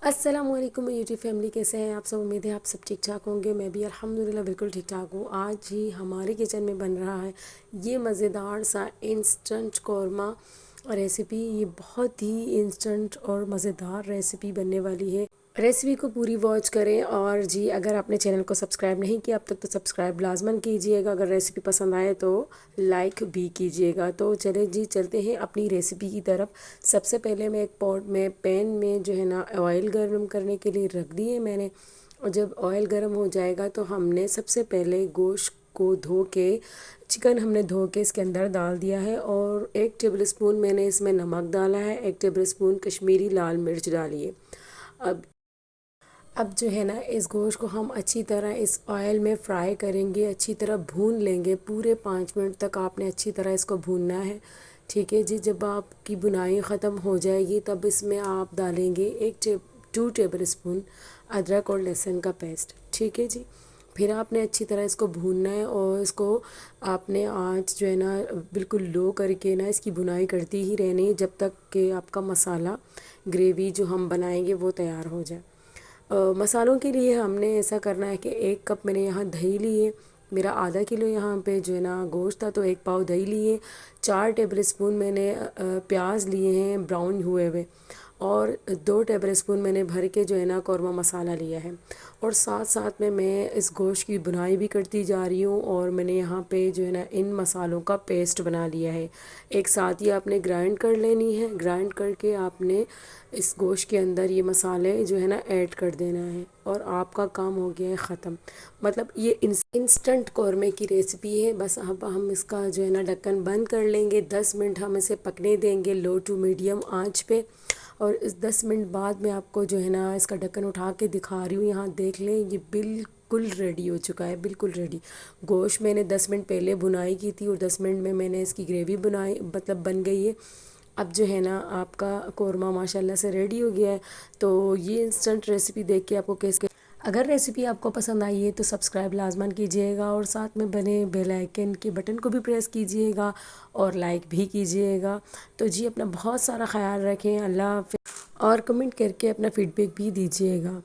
السلام علیکم YouTube family, کیسے ہیں آپ سب؟ امید ہے آپ سب ٹھیک ٹھاک ہوں گے۔ میں بھی الحمدللہ بالکل ٹھیک ٹھاک ہوں۔ آج ہی ہمارے کچن میں بن رہا ہے یہ مزیدار سا انسٹنٹ قورمہ ریسیپی۔ یہ بہت ہی انسٹنٹ اور مزیدار ریسیپی بننے والی ہے۔ ریسیپی کو پوری واچ کریں، اور جی اگر آپ نے چینل کو سبسکرائب نہیں کیا اب تک تو سبسکرائب لازماً کیجئے گا۔ اگر ریسیپی پسند آئے تو لائک بھی کیجئے گا۔ تو چلیں جی چلتے ہیں اپنی ریسیپی کی طرف۔ سب سے پہلے میں ایک پوٹ میں پین میں جو ہے نا آئل گرم کرنے کے لیے رکھ دیے میں نے، اور جب آئل گرم ہو جائے گا تو ہم نے سب سے پہلے گوشت کو دھو کے، چکن ہم نے دھو کے اس کے اندر ڈال دیا ہے، اور 1 ٹیبل اسپون میں نے اس میں نمک ڈالا ہے، 1 ٹیبل اسپون کشمیری لال مرچ ڈالی ہے۔ اب جو ہے نا اس گوشت کو ہم اچھی طرح اس آئل میں فرائی کریں گے، اچھی طرح بھون لیں گے۔ پورے 5 منٹ تک آپ نے اچھی طرح اس کو بھوننا ہے، ٹھیک ہے جی۔ جب آپ کی بنائی ختم ہو جائے گی تب اس میں آپ ڈالیں گے 2 ٹیبل اسپون ادرک اور لہسن کا پیسٹ، ٹھیک ہے جی۔ پھر آپ نے اچھی طرح اس کو بھوننا ہے، اور اس کو آپ نے آنچ جو ہے نا بالکل لو کر کے نا اس کی بنائی کرتی ہی رہنی ہے جب تک کہ آپ کا مسالہ گریوی جو ہم بنائیں گے وہ تیار ہو جائے۔ مسالوں کے لیے ہم نے ایسا کرنا ہے کہ 1 کپ میں نے یہاں دہی لی ہے، میرا آدھا کلو یہاں پہ جو ہے نا گوشت تھا تو 1 پاؤ دہی لیے، 4 ٹیبل اسپون میں نے پیاز لیے ہیں براؤن ہوئے ہوئے، اور 2 ٹیبل اسپون میں نے بھر کے جو ہے نا قورمہ مسالہ لیا ہے، اور ساتھ میں اس گوشت کی بنائی بھی کرتی جا رہی ہوں، اور میں نے یہاں پہ جو ہے نا ان مسالوں کا پیسٹ بنا لیا ہے۔ ایک ساتھ ہی آپ نے گرائنڈ کر لینی ہے، گرائنڈ کر کے آپ نے اس گوشت کے اندر یہ مسالے جو ہے نا ایڈ کر دینا ہے، اور آپ کا کام ہو گیا ہے ختم۔ مطلب یہ انسٹنٹ قورمے کی ریسیپی ہے۔ بس اب ہم اس کا جو ہے نا ڈھکن بند کر لیں گے، 10 منٹ ہم اسے پکنے دیں گے لو ٹو میڈیم آنچ پہ، اور اس 10 منٹ بعد میں آپ کو جو ہے نا اس کا ڈھکن اٹھا کے دکھا رہی ہوں۔ یہاں دیکھ لیں یہ بالکل ریڈی ہو چکا ہے، بالکل ریڈی۔ گوشت میں نے 10 منٹ پہلے بنائی کی تھی، اور 10 منٹ میں نے اس کی گریوی بن گئی ہے۔ اب جو ہے نا آپ کا قورمہ ماشاءاللہ سے ریڈی ہو گیا ہے۔ تو یہ انسٹنٹ ریسیپی دیکھ کے آپ کو اگر ریسیپی آپ کو پسند آئی ہے تو سبسکرائب لازماً کیجئے گا، اور ساتھ میں بنے بیل آئیکن کے بٹن کو بھی پریس کیجئے گا، اور لائک بھی کیجئے گا۔ تو جی اپنا بہت سارا خیال رکھیں، اللہ حافظ، اور کمنٹ کر کے اپنا فیڈ بیک بھی دیجئے گا۔